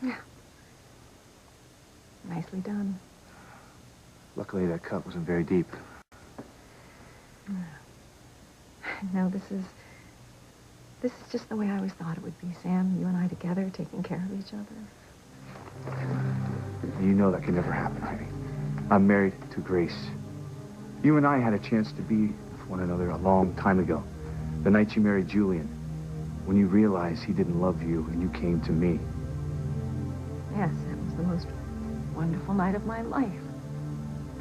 Yeah. Nicely done. Luckily, that cut wasn't very deep. No, this is just the way I always thought it would be, Sam. You and I together, taking care of each other. You know that can never happen, Ivy. I'm married to Grace. You and I had a chance to be with one another a long time ago. The night you married Julian. When you realized he didn't love you and you came to me. Yes, it was the most wonderful night of my life.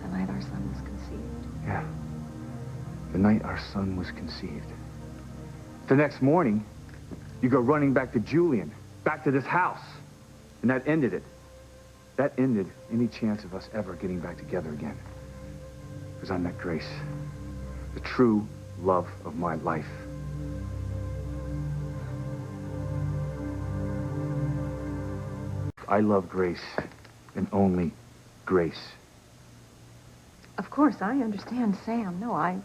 The night our son was conceived. Yeah. The night our son was conceived. The next morning, you go running back to Julian, back to this house. And that ended it. That ended any chance of us ever getting back together again. Because I met Grace. The true love of my life. I love Grace, and only Grace. Of course, I understand, Sam. No, I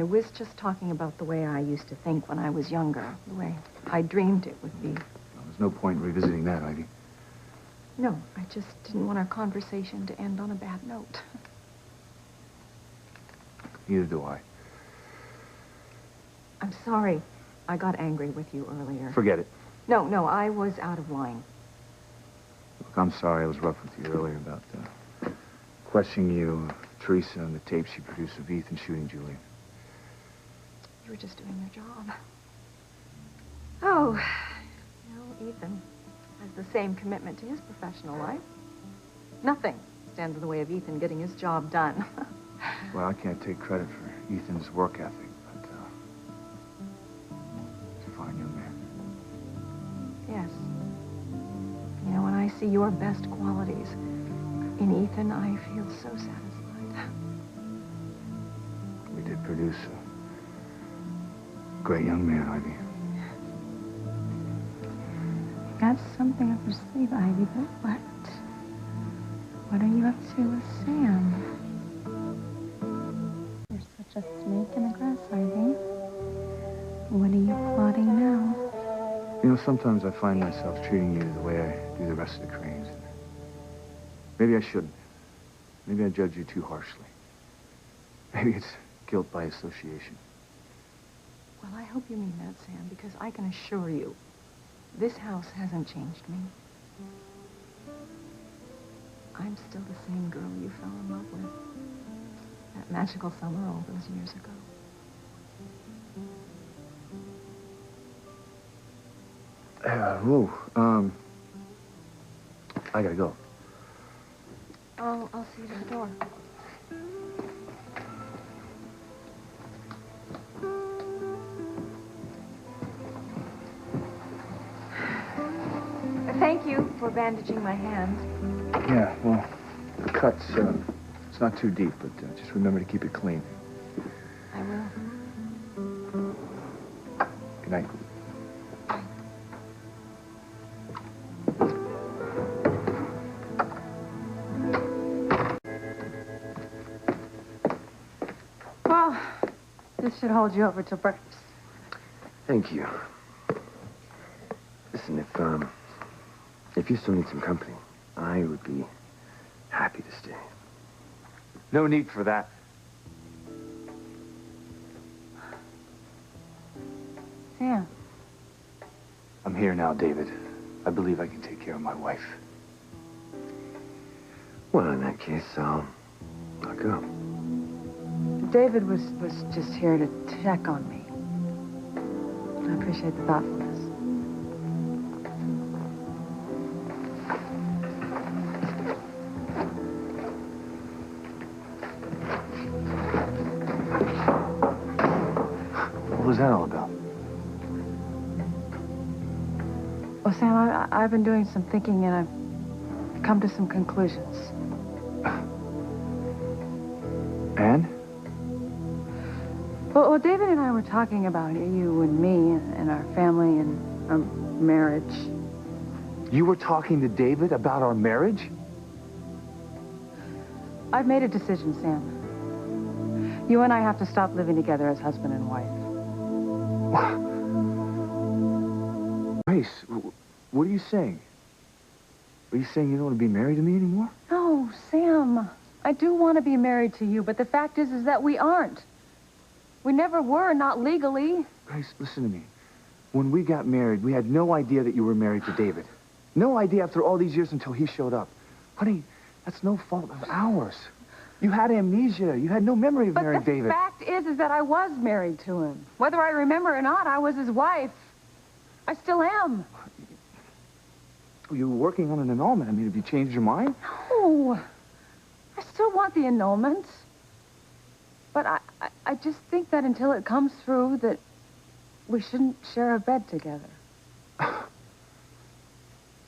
was just talking about the way I used to think when I was younger, the way I dreamed it would be. Well, there's no point in revisiting that, Ivy. No, I just didn't want our conversation to end on a bad note. Neither do I. I'm sorry I got angry with you earlier. Forget it. No, I was out of line. Look, I'm sorry I was rough with you earlier about questioning you, Teresa, and the tapes you produced of Ethan shooting Julian. You were just doing your job. Oh, Ethan has the same commitment to his professional life. Nothing stands in the way of Ethan getting his job done. Well, I can't take credit for Ethan's work ethic, but he's a fine young man. Yes. You know, when I see your best qualities in Ethan, I feel so satisfied. We did produce a great young man, Ivy. Got something up your sleeve, Ivy, but what? What are you up to with Sam? You're such a snake in the grass, Ivy. What are you plotting now? You know, sometimes I find myself treating you the way I do the rest of the Cranes. Maybe I shouldn't. Maybe I judge you too harshly. Maybe it's guilt by association. Well, I hope you mean that, Sam, because I can assure you, this house hasn't changed me. I'm still the same girl you fell in love with. That magical summer all those years ago. Whoa, I gotta go. I'll see you at the door. Thank you for bandaging my hand. Yeah, well, the cut's, it's not too deep, but just remember to keep it clean. I will. Good night. Well, this should hold you over till breakfast. Thank you. Listen, if you still need some company, I would be happy to stay. No need for that. Sam. I'm here now, David. I believe I can take care of my wife. Well, in that case, I'll go. David was just here to check on me. I appreciate the thoughtfulness. What was that all about? Well, Sam, I've been doing some thinking, and I've come to some conclusions. And? Well, David and I were talking about you and me and our family and our marriage. You were talking to David about our marriage? I've made a decision, Sam. You and I have to stop living together as husband and wife. Grace, what are you saying? Are you saying you don't want to be married to me anymore? No, Sam. I do want to be married to you, but the fact is that we aren't. We never were, not legally. Grace, listen to me. When we got married, we had no idea that you were married to David. No idea after all these years until he showed up. Honey, that's no fault of ours. You had amnesia. You had no memory of marrying David. But the fact is that I was married to him. Whether I remember or not, I was his wife. I still am. You were working on an annulment. I mean, have you changed your mind? No. I still want the annulment. But I just think that until it comes through, that we shouldn't share a bed together.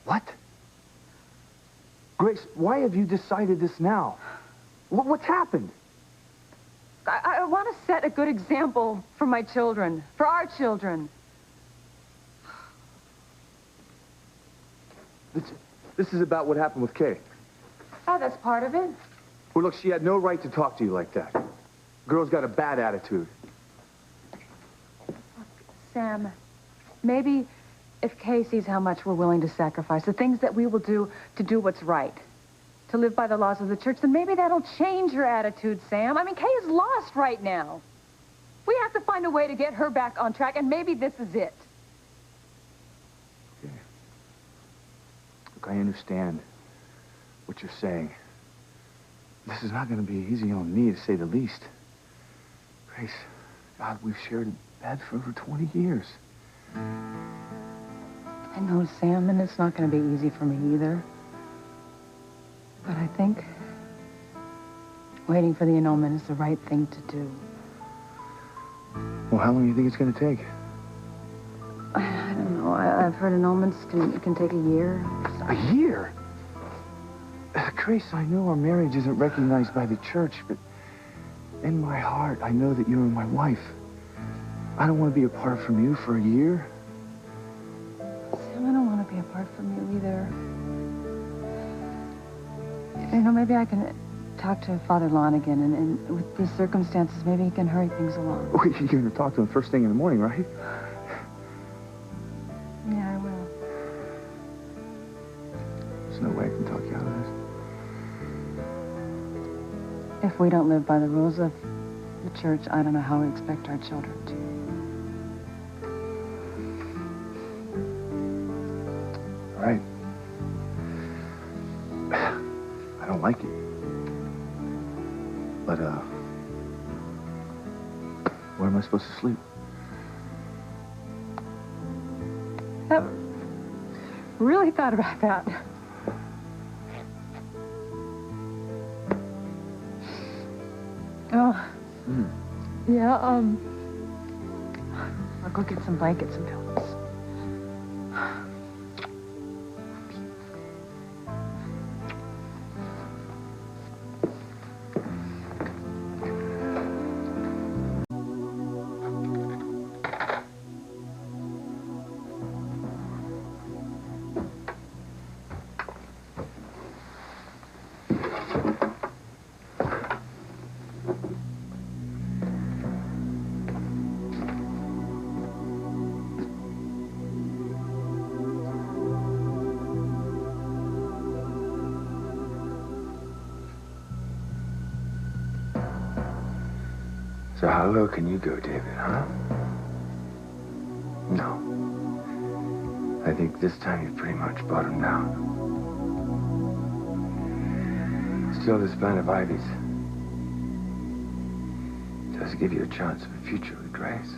What? Grace, why have you decided this now? What's happened? I want to set a good example for my children, for our children. This is about what happened with Kay. Oh, that's part of it. Well, look, she had no right to talk to you like that. Girl's got a bad attitude. Sam, maybe if Kay sees how much we're willing to sacrifice, the things that we will do to do what's right, to live by the laws of the church, then maybe that'll change your attitude, Sam. I mean, Kay is lost right now. We have to find a way to get her back on track, and maybe this is it. Okay. Look, I understand what you're saying. This is not going to be easy on me, to say the least. Grace, God, we've shared a bed for over 20 years. I know, Sam, and it's not going to be easy for me either. But I think waiting for the annulment is the right thing to do. Well, how long do you think it's going to take? I don't know. I've heard annulments can take a year. A year? Grace, I know our marriage isn't recognized by the church, but in my heart, I know that you are my wife. I don't want to be apart from you for a year. Sam, I don't want to be apart from you either. You know, maybe I can talk to Father Lonigan, and with these circumstances, maybe he can hurry things along. Well, you're going to talk to him first thing in the morning, right? Yeah, I will. There's no way I can talk you out of this. If we don't live by the rules of the church, I don't know how we expect our children to. All right. I don't like it. But, where am I supposed to sleep? I really thought about that. Oh. Yeah, I'll go get some blankets and pillows. So how low can you go, David, huh? No. I think this time you've pretty much bottomed out. Still, this plant of ivies does give you a chance of a future with Grace.